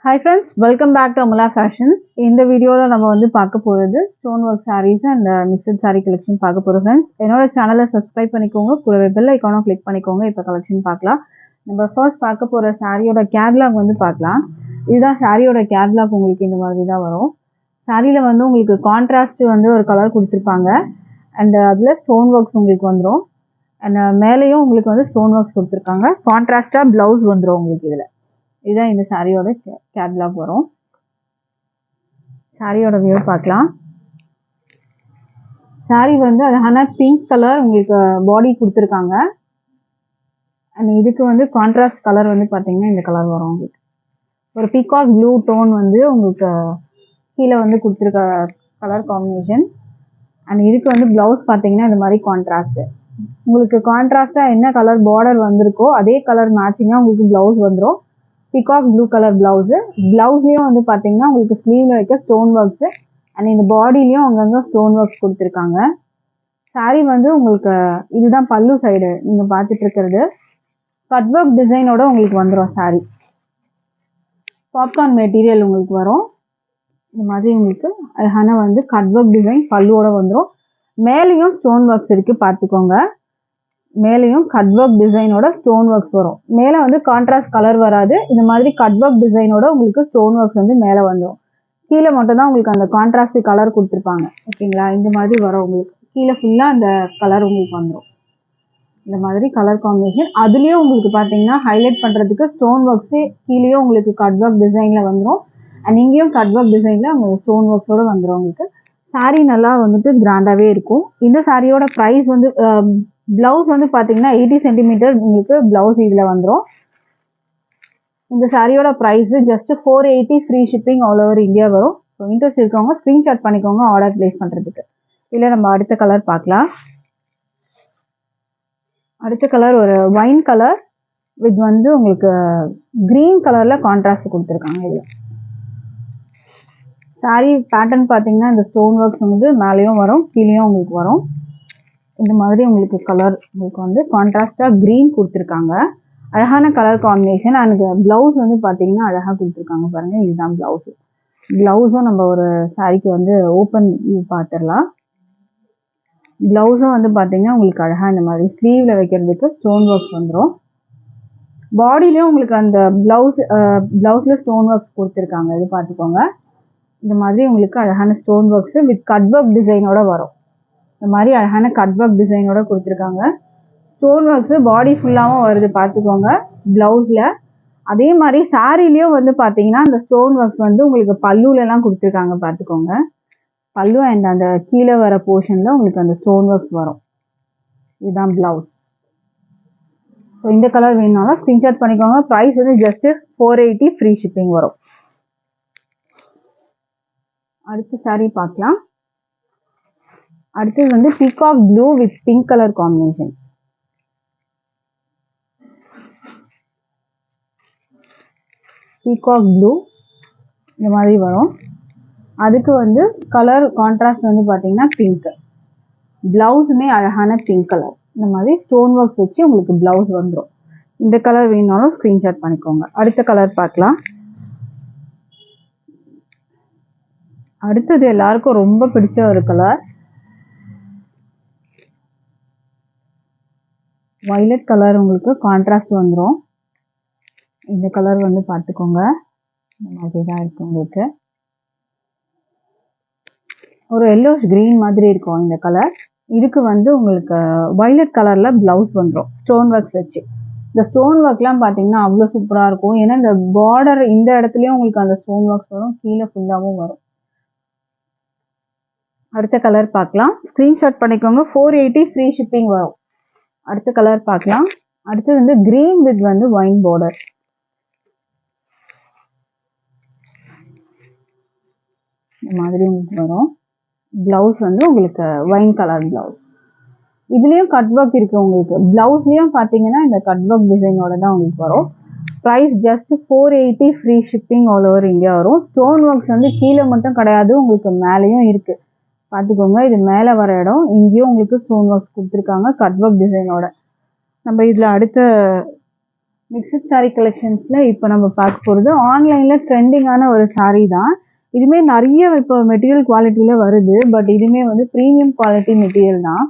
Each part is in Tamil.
Hi friends, welcome back to Amala Fashions. இந்த வீடியோல நம்ம வந்து பார்க்க போறது stone work sarees and mixed saree collection பார்க்க போறோம் friends. என்னோட சேனலை subscribe பண்ணிக்கோங்க, கூடவே bell icon click பண்ணிக்கோங்க. இப்போ collection பார்க்கலாம். நம்ம first பார்க்க போற சாரியோட catalog வந்து பார்க்கலாம். இதுதான் சாரியோட catalog. உங்களுக்கு இந்த மாதிரி தான் வரும். சாரியில வந்து உங்களுக்கு கான்ட்ராஸ்ட் வந்து ஒரு கலர் கொடுத்திருப்பாங்க and அதுல ஸ்டோன் ஒர்க்ஸ் உங்களுக்கு வந்துரும். and மேலேயும் உங்களுக்கு வந்து ஸ்டோன் ஒர்க்ஸ் கொடுத்திருக்காங்க. கான்ட்ராஸ்டா ப்ளவுஸ் வந்துரும் உங்களுக்கு இதுல. இதுதான் இந்த சாரியோட கேட்லாக் வரும். சாரியோட வியூ பார்க்கலாம். சாரி வந்து அழகான பிங்க் கலர் உங்களுக்கு பாடி கொடுத்துருக்காங்க. அண்ட் இதுக்கு வந்து கான்ட்ராஸ்ட் கலர் வந்து பார்த்தீங்கன்னா இந்த கலர் வரும் உங்களுக்கு. ஒரு பீகாக் ப்ளூ டோன் வந்து உங்களுக்கு கீழே வந்து கொடுத்துருக்க கலர் காம்பினேஷன். அண்ட் இதுக்கு வந்து ப்ளவுஸ் பார்த்தீங்கன்னா இந்த மாதிரி கான்ட்ராஸ்ட். உங்களுக்கு கான்ட்ராஸ்டாக என்ன கலர் பார்டர் வந்திருக்கோ அதே கலர் மேட்சிங்காக உங்களுக்கு ப்ளவுஸ் வந்துடும். Peacock blue colour blouse. பிளவுஸ்லேயும் வந்து பார்த்தீங்கன்னா உங்களுக்கு ஸ்லீவில் வைக்க ஸ்டோன் ஒர்க்ஸு அண்ட் இந்த பாடிலையும் அங்கங்கே ஸ்டோன் ஒர்க்ஸ் கொடுத்துருக்காங்க. சாரீ வந்து உங்களுக்கு இதுதான் பல்லு சைடு நீங்கள் பார்த்துட்டு இருக்கிறது. கட் ஒர்க் டிசைனோட உங்களுக்கு வந்துடும் சாரீ. பாப்கார்ன் மெட்டீரியல் உங்களுக்கு வரும். இந்த மாதிரி உங்களுக்கு அழகான வந்து கட் ஒர்க் டிசைன் பல்லுவோட வந்துடும். மேலேயும் ஸ்டோன் ஒர்க்ஸ் இருக்குது பார்த்துக்கோங்க. மேலேயும் கட் ஒர்க் டிசைனோட ஸ்டோன் ஒர்க்ஸ் வரும். மேலே வந்து கான்ட்ராஸ்ட் கலர் வராது. இந்த மாதிரி கட் ஒர்க் டிசைனோட உங்களுக்கு ஸ்டோன் ஒர்க்ஸ் வந்து மேலே வந்துடும். கீழே மட்டும் தான் உங்களுக்கு அந்த கான்ட்ராஸ்ட் கலர் கொடுத்துருப்பாங்க. ஓகேங்களா? இந்த மாதிரி வரும் உங்களுக்கு. கீழே ஃபுல்லாக அந்த கலர் உங்களுக்கு வந்துடும். இந்த மாதிரி கலர் காம்பினேஷன். அதுலேயும் உங்களுக்கு பார்த்தீங்கன்னா ஹைலைட் பண்ணுறதுக்கு ஸ்டோன் ஒர்க்ஸு கீழேயும் உங்களுக்கு கட் ஒர்க் டிசைனில் வந்துடும். அண்ட் இங்கேயும் கட் ஒர்க் டிசைனில் உங்களுக்கு ஸ்டோன் ஒர்க்ஸோடு வந்துடும் உங்களுக்கு. சாரீ நல்லா வந்துட்டு கிராண்டாகவே இருக்கும். இந்த சாரியோட ப்ரைஸ் வந்து பிளவுஸ் வந்து பார்த்தீங்கன்னா 80 சென்டிமீட்டர் உங்களுக்கு பிளவுஸ் இதில் வந்துடும். இந்த சாரியோட price just 480 free shipping all over India வரும். ஸோ இன்ட்ரெஸ்ட் இருக்கவங்க ஸ்க்ரீன்ஷாட் பண்ணிக்கோங்க ஆர்டர் பிளேஸ் பண்ணுறதுக்கு. இல்லை நம்ம அடுத்த கலர் பார்க்கலாம். அடுத்த கலர் ஒரு ஒயின் கலர் வித் வந்து உங்களுக்கு க்ரீன் கலரில் கான்ட்ராஸ்ட் கொடுத்துருக்காங்க. இதில் சாரீ பேட்டர்ன் பார்த்தீங்கன்னா இந்த ஸ்டோன் ஒர்க்ஸ் வந்து மேலேயும் வரும் கீழேயும் உங்களுக்கு வரும். இந்த மாதிரி உங்களுக்கு கலர் உங்களுக்கு வந்து கான்ட்ராஸ்டாக க்ரீன் கொடுத்துருக்காங்க. அழகான கலர் காம்பினேஷன். எனக்கு ப்ளவுஸ் வந்து பார்த்தீங்கன்னா அழகாக கொடுத்துருக்காங்க பாருங்கள். இதுதான் ப்ளவுஸு. ப்ளவுஸும் நம்ம ஒரு சாரிக்கு வந்து ஓப்பன் வியூ பார்த்துடலாம். ப்ளவுஸும் வந்து பார்த்தீங்கன்னா உங்களுக்கு அழகாக இந்த மாதிரி ஸ்லீவில் வைக்கிறதுக்கு ஸ்டோன் ஒர்க்ஸ் வந்துடும். பாடியிலையும் உங்களுக்கு அந்த ப்ளவுஸில் ஸ்டோன் ஒர்க்ஸ் கொடுத்துருக்காங்க. இது பார்த்துக்கோங்க. இந்த மாதிரி உங்களுக்கு அழகான stone works with cut work டிசைனோட வரும். இந்த மாதிரி அழகான கட் ஒர்க் டிசைனோட கொடுத்துருக்காங்க. ஸ்டோன் ஒர்க்ஸு பாடி ஃபுல்லாகவும் வருது பார்த்துக்கோங்க ப்ளவுஸில். அதே மாதிரி சாரீலையும் வந்து பார்த்தீங்கன்னா அந்த ஸ்டோன் ஒர்க்ஸ் வந்து உங்களுக்கு பல்லுலலாம் கொடுத்துருக்காங்க பார்த்துக்கோங்க. பல்லு அண்ட் அந்த கீழே வர போர்ஷனில் உங்களுக்கு அந்த ஸ்டோன் ஒர்க்ஸ் வரும். இதுதான் ப்ளவுஸ். ஸோ இந்த கலர் வேணுனாலும் ஸ்க்ரீன்ஷாட் பண்ணிக்கோங்க. ப்ரைஸ் வந்து ஜஸ்ட்டு 480 ஃப்ரீ ஷிப்பிங் வரும். அடுத்த சாரீ பார்க்கலாம். அடுத்தது வந்து peacock blue with pink colour combination. Peacock blue இந்த மாதிரி வரும். அதுக்கு வந்து கலர் கான்ட்ராஸ்ட் வந்து பார்த்தீங்கன்னா பிங்க். ப்ளவுஸுமே அழகான பிங்க் கலர். இந்த மாதிரி ஸ்டோன் ஒர்க்ஸ் வச்சு உங்களுக்கு ப்ளவுஸ் வந்துடும். இந்த கலர் வேணுனாலும் ஸ்க்ரீன்ஷாட் பண்ணிக்கோங்க. அடுத்த கலர் பார்க்கலாம். அடுத்தது எல்லாருக்கும் ரொம்ப பிடிச்ச ஒரு கலர் வயலட் கலர். உங்களுக்கு கான்ட்ராஸ்ட் வந்துடும். இந்த கலர் வந்து பார்த்துக்கோங்க. இந்த மாதிரி தான் இருக்கும் உங்களுக்கு. ஒரு எல்லோஷ் கிரீன் மாதிரி இருக்கும் இந்த கலர். இதுக்கு வந்து உங்களுக்கு வயலட் கலரில் ப்ளவுஸ் வந்துடும் ஸ்டோன் ஒர்க்ஸ் வச்சு. இந்த ஸ்டோன் ஒர்க்லாம் பார்த்தீங்கன்னா அவ்வளோ சூப்பராக இருக்கும். ஏன்னா இந்த பார்டர் இந்த இடத்துலையும் உங்களுக்கு அந்த ஸ்டோன் ஒர்க்ஸ் வரும், கீழே ஃபுல்லாகவும் வரும். அடுத்த கலர் பார்க்கலாம். ஸ்க்ரீன்ஷாட் பண்ணிக்கோங்க. 480 ஃப்ரீ ஷிப்பிங் வரும். அடுத்த கலர் பார்க்கலாம். அடுத்தது வந்து கிரீன் வித் வந்து ஒயின் பார்டர். இந்த மாதிரி உங்களுக்கு வரும். ப்ளவுஸ் வந்து உங்களுக்கு ஒயின் கலர் ப்ளவுஸ். இதுலேயும் கட் ஒர்க் இருக்குது உங்களுக்கு. ப்ளவுஸ்லேயும் பார்த்தீங்கன்னா இந்த கட் ஒர்க் டிசைனோட தான் உங்களுக்கு வரும். Price just 480 free shipping all over India வரும். ஸ்டோன் ஒர்க்ஸ் வந்து கீழே மட்டும் கிடையாது, உங்களுக்கு மேலேயும் இருக்குது பார்த்துக்கோங்க. இது மேலே வர இடம். இங்கேயும் உங்களுக்கு ஸ்டோன் ஒர்க்ஸ் கொடுத்துருக்காங்க கட் ஒர்க் டிசைனோட. நம்ம இதில் அடுத்த மிக்சட் சாரீ கலெக்ஷன்ஸில் இப்போ நம்ம பார்க்க போகிறது ஆன்லைனில் ட்ரெண்டிங்கான ஒரு சாரீ தான். இதுவுமே நிறைய இப்போ மெட்டீரியல் குவாலிட்டியில் வருது. பட் இதுவுமே வந்து ப்ரீமியம் குவாலிட்டி மெட்டீரியல் தான்.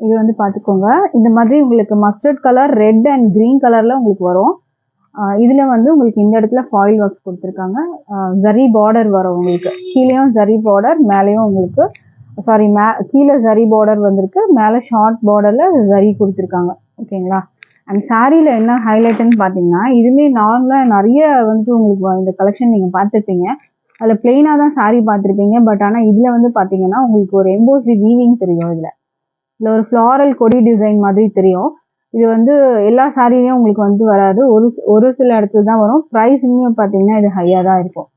இது வந்து பார்த்துக்கோங்க. இந்த மாதிரி உங்களுக்கு mustard colour, red and green கலரில் உங்களுக்கு வரும். இதில் வந்து உங்களுக்கு இந்த இடத்துல ஃபாயில் ஒர்க்ஸ் கொடுத்துருக்காங்க. ஜரி பார்டர் வரும் உங்களுக்கு. கீழேயும் ஜரி பார்டர், மேலேயும் உங்களுக்கு கீழே ஜரி பார்டர் வந்திருக்கு, மேலே ஷார்ட் பார்டரில் ஜரி கொடுத்துருக்காங்க. ஓகேங்களா? அண்ட் சாரியில் என்ன ஹைலைட்டுன்னு பார்த்தீங்கன்னா, இதுவுமே நார்மலாக நிறைய வந்து உங்களுக்கு இந்த கலெக்ஷன் நீங்கள் பார்த்துருப்பீங்க. அதில் பிளெயினாக தான் சாரீ பார்த்துருப்பீங்க. பட் ஆனால் இதில் வந்து பார்த்தீங்கன்னா உங்களுக்கு ஒரு எம்போஸ்டு வீவிங் தெரியும். இதில் ஒரு ஃப்ளாரல் கொடி டிசைன் மாதிரி தெரியும். இது வந்து எல்லா சாரிலையும் உங்களுக்கு வந்து வராது. ஒரு சில இடத்துல தான் வரும். ப்ரைஸுமே பார்த்தீங்கன்னா இது ஹையாக தான் இருக்கும்.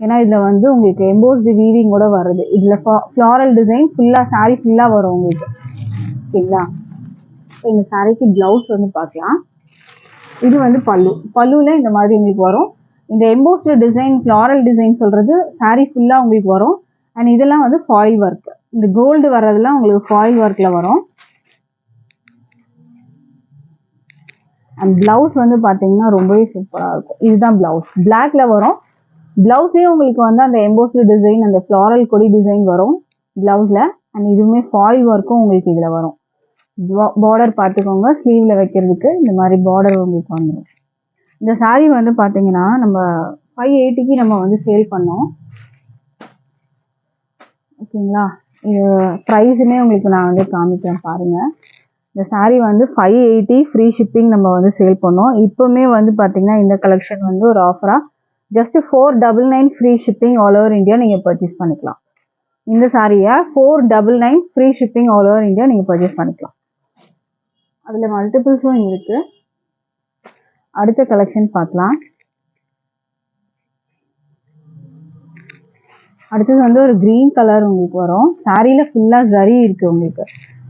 ஏன்னா இதில் வந்து உங்களுக்கு எம்போஸ்டு வீவிங்கோட வருது. இதில் ஃப்ளாரல் டிசைன் ஃபுல்லாக சாரீ ஃபுல்லாக வரும் உங்களுக்கு. ஓகேங்களா? இப்போ இந்த சாரீக்கு ப்ளவுஸ் வந்து பார்க்கலாம். இது வந்து பல்லுவில் இந்த மாதிரி உங்களுக்கு வரும். இந்த எம்போஸ்டு டிசைன், ஃப்ளாரல் டிசைன் சொல்கிறது சாரீ ஃபுல்லாக உங்களுக்கு வரும். அண்ட் இதெல்லாம் வந்து ஃபாயில் ஒர்க். இந்த கோல்டு வர்றதெல்லாம் உங்களுக்கு ஃபாயில் ஒர்க்கில் வரும். அண்ட் ப்ளவுஸ் வந்து பார்த்தீங்கன்னா ரொம்பவே சூப்பராக இருக்கும். இதுதான் ப்ளவுஸ். பிளாக்ல வரும். ப்ளவுஸே உங்களுக்கு வந்து அந்த எம்போஸ்டு டிசைன், அந்த ஃப்ளாரல் கொடி டிசைன் வரும் ப்ளவுஸில். அண்ட் இதுவுமே ஃபாயில் ஒர்க்கும் உங்களுக்கு இதில் வரும். பார்டர் பார்த்துக்கோங்க. ஸ்லீவில் வைக்கிறதுக்கு இந்த மாதிரி பார்டர் உங்களுக்கு வந்துடும். இந்த சாரீ வந்து பார்த்தீங்கன்னா நம்ம 580க்கு நம்ம வந்து சேல் பண்ணோம். ஓகேங்களா? இது ப்ரைஸுமே உங்களுக்கு நான் வந்து காமிக்கிறேன் பாருங்கள். இந்த சாரீ வந்து 580 ஃப்ரீ ஷிப்பிங் நம்ம வந்து சேல் பண்ணோம். இப்போவுமே வந்து பார்த்தீங்கன்னா இந்த கலெக்ஷன் வந்து ஒரு ஆஃபராக just 499 free shipping all over India நீங்கள் பர்ச்சேஸ் பண்ணிக்கலாம். இந்த சாரியை 499 free shipping all over India நீங்கள் பர்ச்சேஸ் பண்ணிக்கலாம். அதில் மல்டிபிள்ஸும் இருக்குது. அடுத்த கலெக்ஷன் பார்க்கலாம். அடுத்தது வந்து ஒரு க்ரீன் கலர் உங்களுக்கு வரும். சாரியில் ஃபுல்லாக ஜரி இருக்குது உங்களுக்கு.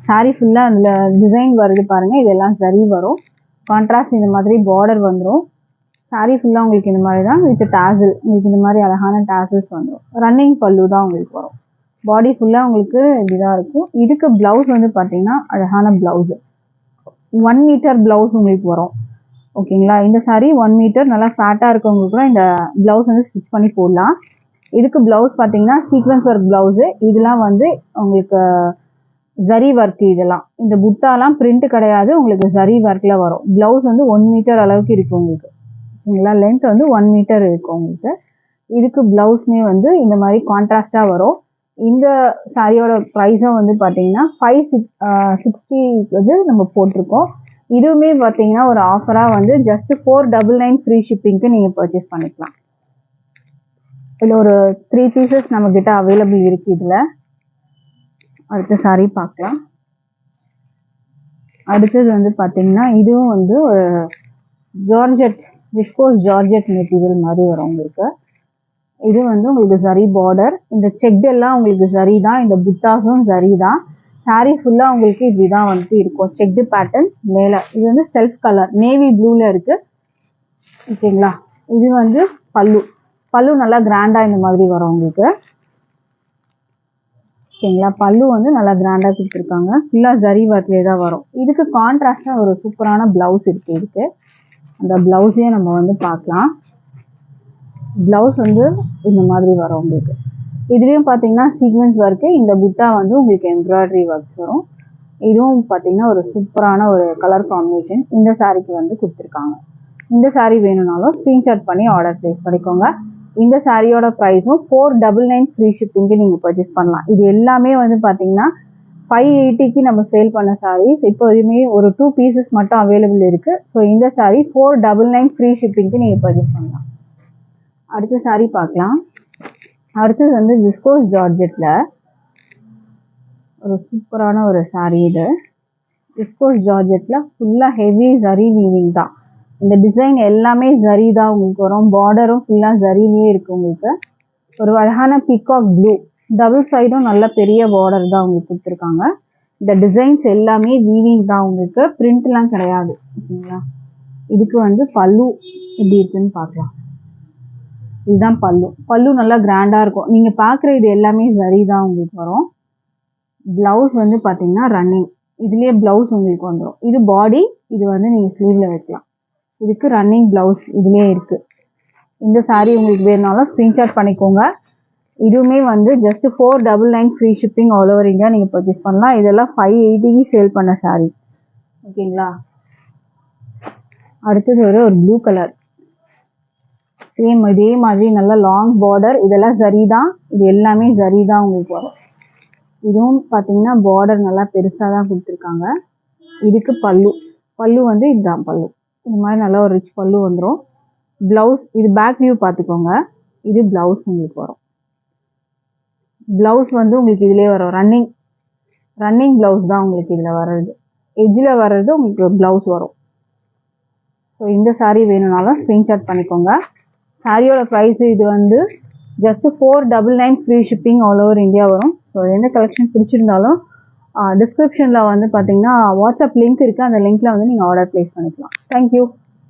சாரீ ஃபுல்லாக அதில் டிசைன் வருது பாருங்கள். இதெல்லாம் ஜரி வரும். கான்ட்ராஸ்ட் இந்த மாதிரி பார்டர் வந்துடும். சாரீ ஃபுல்லாக உங்களுக்கு இந்த மாதிரி தான் வித் டாசில். உங்களுக்கு இந்த மாதிரி அழகான டாசில்ஸ் வந்துடும். ரன்னிங் பல்லு தான் உங்களுக்கு வரும். பாடி ஃபுல்லாக உங்களுக்கு இப்படி தான் இருக்கும். இதுக்கு ப்ளவுஸ் வந்து பார்த்தீங்கன்னா அழகான ப்ளவுஸு 1 மீட்டர் ப்ளவுஸ் உங்களுக்கு வரும். ஓகேங்களா? இந்த சாரீ 1 மீட்டர் நல்லா ஃபேட்டாக இருக்கவங்க கூட இந்த ப்ளவுஸ் வந்து ஸ்டிச் பண்ணி போடலாம். இதுக்கு ப்ளவுஸ் பார்த்தீங்கன்னா சீக்வன்ஸ் ஒர்க் ப்ளவுஸு. இதெல்லாம் வந்து உங்களுக்கு ஜரி ஒர்க். இதெல்லாம் இந்த புட்டாலாம் பிரிண்ட் கிடையாது, உங்களுக்கு ஜரி ஒர்க்கில் வரும். ப்ளவுஸ் வந்து 1 மீட்டர் அளவுக்கு இருக்குது உங்களுக்கு. ஓகேங்களா? லென்த் வந்து 1 மீட்டர் இருக்கும் உங்களுக்கு. இதுக்கு ப்ளவுஸ்மே வந்து இந்த மாதிரி கான்ட்ராஸ்டாக வரும். இந்த சாரியோட ப்ரைஸும் வந்து பார்த்தீங்கன்னா 560 வந்து நம்ம போட்டிருக்கோம். இதுவுமே பார்த்தீங்கன்னா ஒரு ஆஃபராக வந்து ஜஸ்ட் 499 ஃப்ரீ ஷிப்பிங்க்கு நீங்கள் பர்ச்சேஸ் பண்ணிக்கலாம். இதில் ஒரு 3 பீசஸ் நம்மக்கிட்ட அவைலபிள் இருக்குது. இதில் அடுத்த சாரீ பார்க்கலாம். அடுத்தது வந்து பார்த்தீங்கன்னா இதுவும் வந்து ஒரு ஜார்ஜெட், விஸ்கோஸ் ஜார்ஜெட் மெட்டீரியல் மாதிரி வரும் உங்களுக்கு. இது வந்து உங்களுக்கு ஜரி பார்டர். இந்த செக் எல்லாம் உங்களுக்கு ஜரி தான். இந்த புட்டாஸும் ஜரி தான். சாரீ ஃபுல்லாக உங்களுக்கு இப்படி தான் வந்துட்டு இருக்கும். செக்டு பேட்டர்ன் மேலே. இது வந்து செல்ஃப் கலர் நேவி ப்ளூவில் இருக்குது. ஓகேங்களா? இது வந்து பல்லு நல்லா கிராண்டாக இந்த மாதிரி வரும் உங்களுக்கு. ஓகேங்களா? பல்லு வந்து நல்லா கிராண்டாக கொடுத்துருக்காங்க. ஃபுல்லாக ஜரி ஒர்க்லேயே தான் வரும். இதுக்கு கான்ட்ராஸ்டாக ஒரு சூப்பரான ப்ளவுஸ் இருக்குது. இதுக்கு அந்த ப்ளவுஸையும் நம்ம வந்து பார்க்கலாம். ப்ளவுஸ் வந்து இந்த மாதிரி வரும் உங்களுக்கு. இதுலேயும் பார்த்தீங்கன்னா சீக்வன்ஸ் ஒர்க்கு. இந்த புட்டா வந்து உங்களுக்கு எம்ப்ராய்டரி ஒர்க்ஸ் வரும். இதுவும் பார்த்தீங்கன்னா ஒரு சூப்பரான ஒரு கலர் காம்பினேஷன் இந்த சாரீக்கு வந்து கொடுத்துருக்காங்க. இந்த சாரீ வேணும்னாலும் ஸ்க்ரீன்ஷாட் பண்ணி ஆர்டர் ப்ளேஸ் பண்ணிக்கோங்க. இந்த சாரியோட ப்ரைஸும் 499 ஃப்ரீ ஷிப்பிங்க்கு நீங்கள் பர்ச்சேஸ் பண்ணலாம். இது எல்லாமே வந்து பார்த்தீங்கன்னா 580க்கு நம்ம சேல் பண்ண சாரீஸ். இப்போ இதுவுமே ஒரு 2 பீசஸ் மட்டும் அவைலபிள் இருக்குது. ஸோ இந்த சாரீ 499 ஃப்ரீ ஷிப்பிங்க்கு நீங்கள் பர்ச்சேஸ் பண்ணலாம். அடுத்த சாரீ பார்க்கலாம். அடுத்தது வந்து விஸ்கோஸ் ஜார்ஜெட்டில் ஒரு சூப்பரான ஒரு சாரீ. இது விஸ்கோஸ் ஜார்ஜெட்டில் ஃபுல்லாக ஹெவி ஜரி வீவிங் தான். இந்த டிசைன் எல்லாமே ஜரி தான் உங்களுக்கு வரும். பார்டரும் ஃபுல்லாக ஜரிலேயே இருக்குது உங்களுக்கு. ஒரு அழகான பீகாக் ப்ளூ. டபுள் சைடும் நல்ல பெரிய பார்டர் தான் உங்களுக்கு கொடுத்துருக்காங்க. இந்த டிசைன்ஸ் எல்லாமே வீவிங் தான் உங்களுக்கு. பிரிண்ட்லாம் கிடையாது. ஓகேங்களா? இதுக்கு வந்து பல்லு எப்படி இருக்குன்னு பார்க்கலாம். இதுதான் பல்லு நல்லா கிராண்டாக இருக்கும். நீங்கள் பார்க்குற இது எல்லாமே ஜரி தான் உங்களுக்கு வரும். ப்ளவுஸ் வந்து பார்த்தீங்கன்னா ரன்னிங். இதுலேயே ப்ளவுஸ் உங்களுக்கு வந்துடும். இது பாடி, இது வந்து நீங்கள் ஸ்லீவில் வைக்கலாம். இதுக்கு ரன்னிங் ப்ளவுஸ் இதுலேயே இருக்குது. இந்த சாரீ உங்களுக்கு வேணுனாலும் ஸ்க்ரீன்ஷாட் பண்ணிக்கோங்க. இதுவுமே வந்து just 499 free shipping all over India நீங்கள் பர்ச்சேஸ் பண்ணலாம். இதெல்லாம் 580 சேல் பண்ண சாரீ. ஓகேங்களா. அடுத்தது ஒரு ப்ளூ கலர், சேம் இதே மாதிரி நல்ல லாங் பார்டர். இதெல்லாம் ஜரி தான், இது எல்லாமே ஜரி தான் உங்களுக்கு வரும். இதுவும் பார்த்தீங்கன்னா பார்டர் நல்லா பெருசாக தான் கொடுத்துருக்காங்க. இதுக்கு பல்லு வந்து இதுதான் பல்லு. இந்த மாதிரி நல்லா ஒரு ரிச் பல்லு வந்துடும். ப்ளவுஸ் இது பேக் வியூ பார்த்துக்கோங்க. இது ப்ளவுஸ் உங்களுக்கு வரும். ப்ளவுஸ் வந்து உங்களுக்கு இதிலே வரும். ரன்னிங் ப்ளவுஸ் தான் உங்களுக்கு இதில் வர்றது. எட்ஜில் வர்றது உங்களுக்கு ப்ளவுஸ் வரும். ஸோ இந்த சாரீ வேணும்னாலும் ஸ்க்ரீன்ஷாட் பண்ணிக்கோங்க. சாரியோட ப்ரைஸ் இது வந்து just 499 free shipping all over India வரும். ஸோ எந்த கலெக்ஷன் பிடிச்சிருந்தாலும் டிஸ்கிரிப்ஷனில் வந்து பார்த்தீங்கன்னா வாட்ஸ்அப் லிங்க் இருக்குது. அந்த லிங்க்கில் வந்து நீங்கள் ஆர்டர் ப்ளேஸ் பண்ணிக்கலாம். தேங்க்யூ.